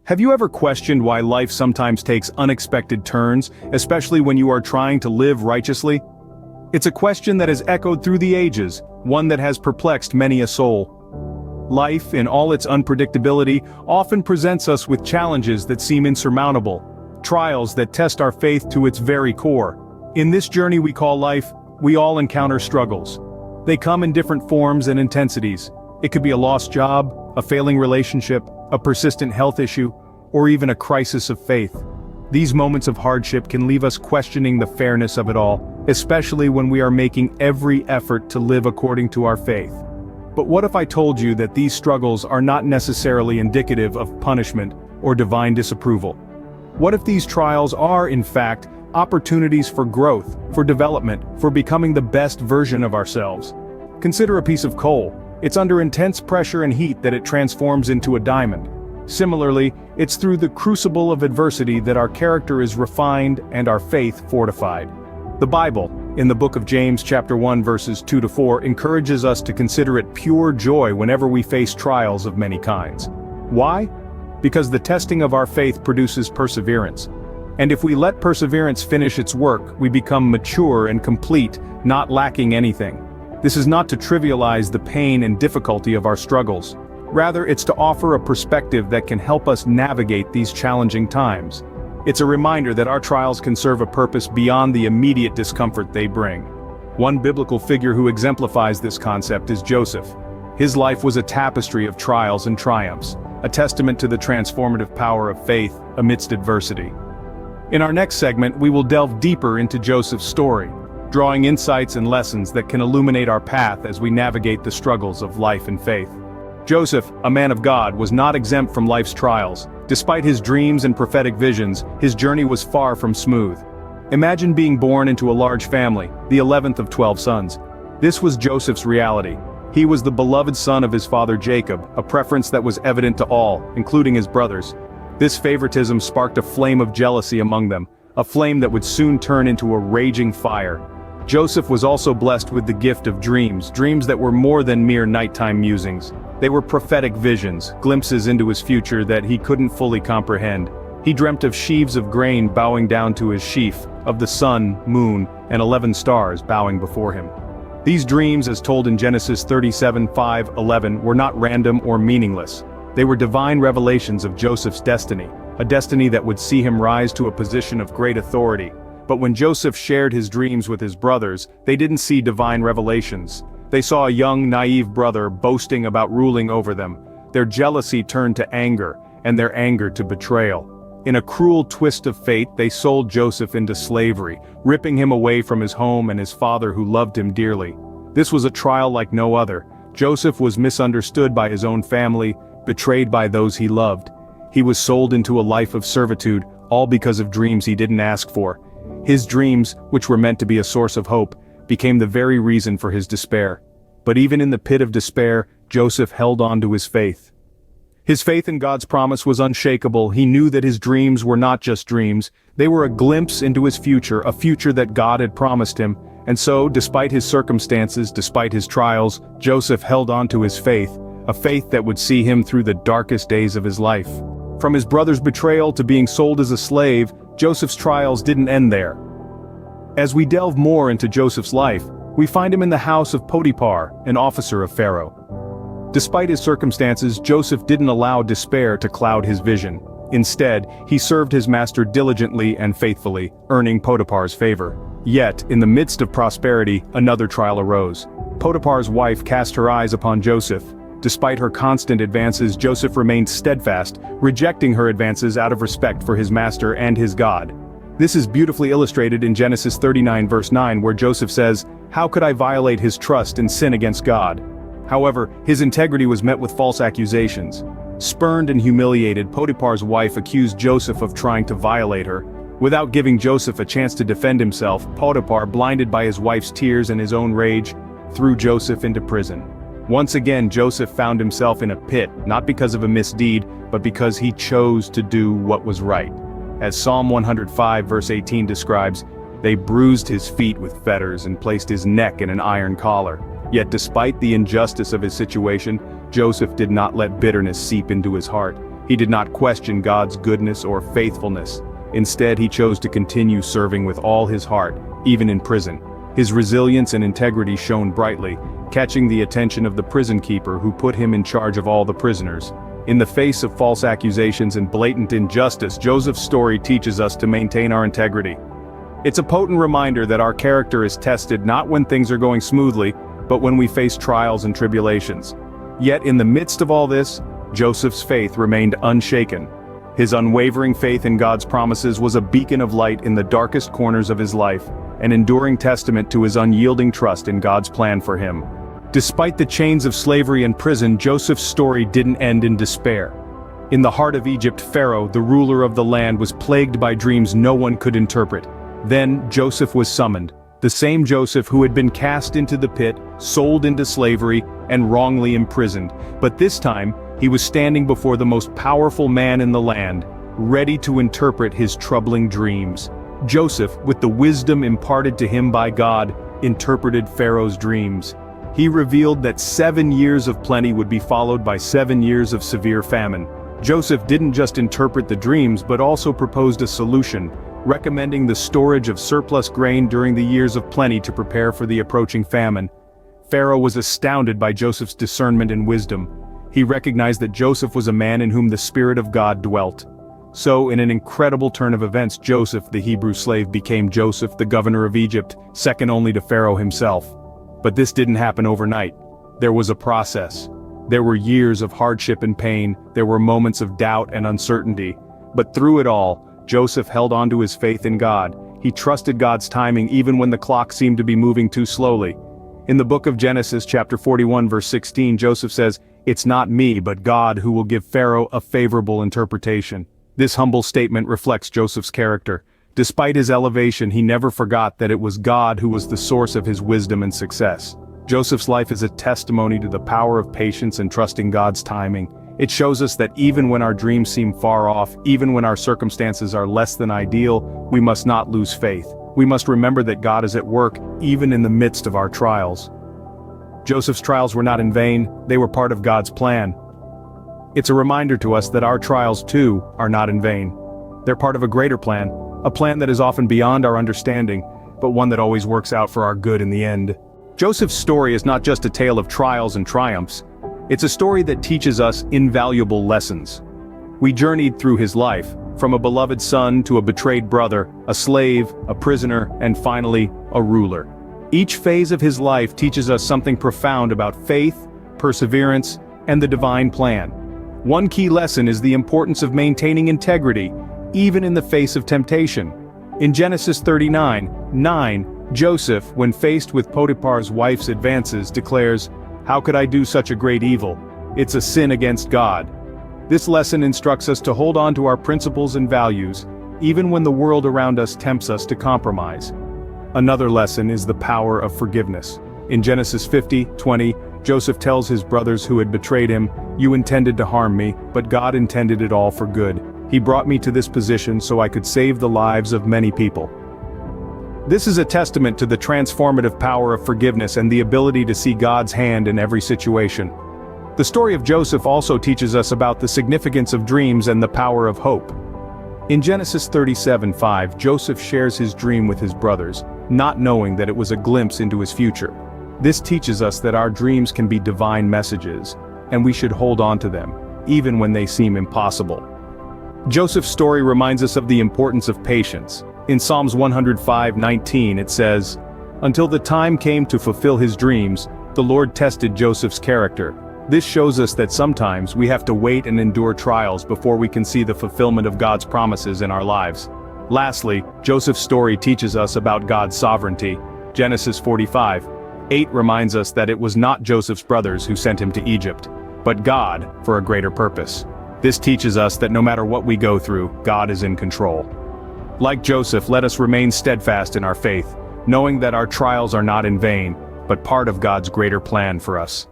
Have you ever questioned why life sometimes takes unexpected turns, especially when you are trying to live righteously? It's a question that has echoed through the ages, one that has perplexed many a soul. Life, in all its unpredictability, often presents us with challenges that seem insurmountable, trials that test our faith to its very core. In this journey we call life, we all encounter struggles. They come in different forms and intensities. It could be a lost job, a failing relationship, a persistent health issue, or even a crisis of faith. These moments of hardship can leave us questioning the fairness of it all, especially when we are making every effort to live according to our faith. But what if I told you that these struggles are not necessarily indicative of punishment or divine disapproval? What if these trials are, in fact, opportunities for growth, for development, for becoming the best version of ourselves? Consider a piece of coal. It's under intense pressure and heat that it transforms into a diamond. Similarly, it's through the crucible of adversity that our character is refined and our faith fortified. The Bible, in the book of James chapter 1 verses 2-4, encourages us to consider it pure joy whenever we face trials of many kinds. Why? Because the testing of our faith produces perseverance. And if we let perseverance finish its work, we become mature and complete, not lacking anything. This is not to trivialize the pain and difficulty of our struggles. Rather, it's to offer a perspective that can help us navigate these challenging times. It's a reminder that our trials can serve a purpose beyond the immediate discomfort they bring. One biblical figure who exemplifies this concept is Joseph. His life was a tapestry of trials and triumphs, a testament to the transformative power of faith amidst adversity. In our next segment, we will delve deeper into Joseph's story, drawing insights and lessons that can illuminate our path as we navigate the struggles of life and faith. Joseph, a man of God, was not exempt from life's trials. Despite his dreams and prophetic visions, his journey was far from smooth. Imagine being born into a large family, the 11th of 12 sons. This was Joseph's reality. He was the beloved son of his father Jacob, a preference that was evident to all, including his brothers. This favoritism sparked a flame of jealousy among them, a flame that would soon turn into a raging fire. Joseph was also blessed with the gift of dreams that were more than mere nighttime musings. They were prophetic visions, glimpses into his future that he couldn't fully comprehend. He dreamt of sheaves of grain bowing down to his sheaf, of the sun, moon, and 11 stars bowing before him. These dreams, as told in Genesis 37:5-11, were not random or meaningless. They were divine revelations of Joseph's destiny, a destiny that would see him rise to a position of great authority. But when Joseph shared his dreams with his brothers, they didn't see divine revelations. They saw a young, naive brother boasting about ruling over them. Their jealousy turned to anger, and their anger to betrayal. In a cruel twist of fate, they sold Joseph into slavery, ripping him away from his home and his father who loved him dearly. This was a trial like no other. Joseph was misunderstood by his own family, betrayed by those he loved. He was sold into a life of servitude, all because of dreams he didn't ask for. His dreams, which were meant to be a source of hope, became the very reason for his despair. But even in the pit of despair, Joseph held on to his faith. His faith in God's promise was unshakable. He knew that his dreams were not just dreams, they were a glimpse into his future, a future that God had promised him. And so, despite his circumstances, despite his trials, Joseph held on to his faith, a faith that would see him through the darkest days of his life. From his brother's betrayal to being sold as a slave, Joseph's trials didn't end there. As we delve more into Joseph's life, we find him in the house of Potiphar, an officer of Pharaoh. Despite his circumstances, Joseph didn't allow despair to cloud his vision. Instead, he served his master diligently and faithfully, earning Potiphar's favor. Yet, in the midst of prosperity, another trial arose. Potiphar's wife cast her eyes upon Joseph. Despite her constant advances, Joseph remained steadfast, rejecting her advances out of respect for his master and his God. This is beautifully illustrated in Genesis 39 verse 9, where Joseph says, "How could I violate his trust and sin against God?" However, his integrity was met with false accusations. Spurned and humiliated, Potiphar's wife accused Joseph of trying to violate her. Without giving Joseph a chance to defend himself, Potiphar, blinded by his wife's tears and his own rage, threw Joseph into prison. Once again, Joseph found himself in a pit, not because of a misdeed, but because he chose to do what was right. As Psalm 105 verse 18 describes, "They bruised his feet with fetters and placed his neck in an iron collar." Yet despite the injustice of his situation, Joseph did not let bitterness seep into his heart. He did not question God's goodness or faithfulness. Instead, he chose to continue serving with all his heart, even in prison. His resilience and integrity shone brightly, catching the attention of the prison keeper who put him in charge of all the prisoners. In the face of false accusations and blatant injustice, Joseph's story teaches us to maintain our integrity. It's a potent reminder that our character is tested not when things are going smoothly, but when we face trials and tribulations. Yet in the midst of all this, Joseph's faith remained unshaken. His unwavering faith in God's promises was a beacon of light in the darkest corners of his life, an enduring testament to his unyielding trust in God's plan for him. Despite the chains of slavery and prison, Joseph's story didn't end in despair. In the heart of Egypt, Pharaoh, the ruler of the land, was plagued by dreams no one could interpret. Then Joseph was summoned, the same Joseph who had been cast into the pit, sold into slavery, and wrongly imprisoned. But this time, he was standing before the most powerful man in the land, ready to interpret his troubling dreams. Joseph, with the wisdom imparted to him by God, interpreted Pharaoh's dreams. He revealed that 7 years of plenty would be followed by 7 years of severe famine. Joseph didn't just interpret the dreams but also proposed a solution, recommending the storage of surplus grain during the years of plenty to prepare for the approaching famine. Pharaoh was astounded by Joseph's discernment and wisdom. He recognized that Joseph was a man in whom the Spirit of God dwelt. So, in an incredible turn of events, Joseph, the Hebrew slave, became Joseph, the governor of Egypt, second only to Pharaoh himself. But this didn't happen overnight. There was a process. There were years of hardship and pain, there were moments of doubt and uncertainty. But through it all, Joseph held on to his faith in God. He trusted God's timing even when the clock seemed to be moving too slowly. In the book of Genesis, chapter 41, verse 16, Joseph says, "It's not me, but God who will give Pharaoh a favorable interpretation." This humble statement reflects Joseph's character. Despite his elevation, he never forgot that it was God who was the source of his wisdom and success. Joseph's life is a testimony to the power of patience and trusting God's timing. It shows us that even when our dreams seem far off, even when our circumstances are less than ideal, we must not lose faith. We must remember that God is at work, even in the midst of our trials. Joseph's trials were not in vain, they were part of God's plan. It's a reminder to us that our trials, too, are not in vain. They're part of a greater plan, a plan that is often beyond our understanding, but one that always works out for our good in the end. Joseph's story is not just a tale of trials and triumphs. It's a story that teaches us invaluable lessons. We journeyed through his life, from a beloved son to a betrayed brother, a slave, a prisoner, and finally, a ruler. Each phase of his life teaches us something profound about faith, perseverance, and the divine plan. One key lesson is the importance of maintaining integrity, even in the face of temptation. In Genesis 39:9, Joseph, when faced with Potiphar's wife's advances, declares, "How could I do such a great evil? It's a sin against God." This lesson instructs us to hold on to our principles and values, even when the world around us tempts us to compromise. Another lesson is the power of forgiveness. In Genesis 50:20, Joseph tells his brothers who had betrayed him, "You intended to harm me, but God intended it all for good. He brought me to this position so I could save the lives of many people." This is a testament to the transformative power of forgiveness and the ability to see God's hand in every situation. The story of Joseph also teaches us about the significance of dreams and the power of hope. In Genesis 37:5, Joseph shares his dream with his brothers, not knowing that it was a glimpse into his future. This teaches us that our dreams can be divine messages, and we should hold on to them, even when they seem impossible. Joseph's story reminds us of the importance of patience. In Psalms 105:19 it says, "Until the time came to fulfill his dreams, the Lord tested Joseph's character." This shows us that sometimes we have to wait and endure trials before we can see the fulfillment of God's promises in our lives. Lastly, Joseph's story teaches us about God's sovereignty. Genesis 45:8 reminds us that it was not Joseph's brothers who sent him to Egypt, but God for a greater purpose. This teaches us that no matter what we go through, God is in control. Like Joseph, let us remain steadfast in our faith, knowing that our trials are not in vain, but part of God's greater plan for us.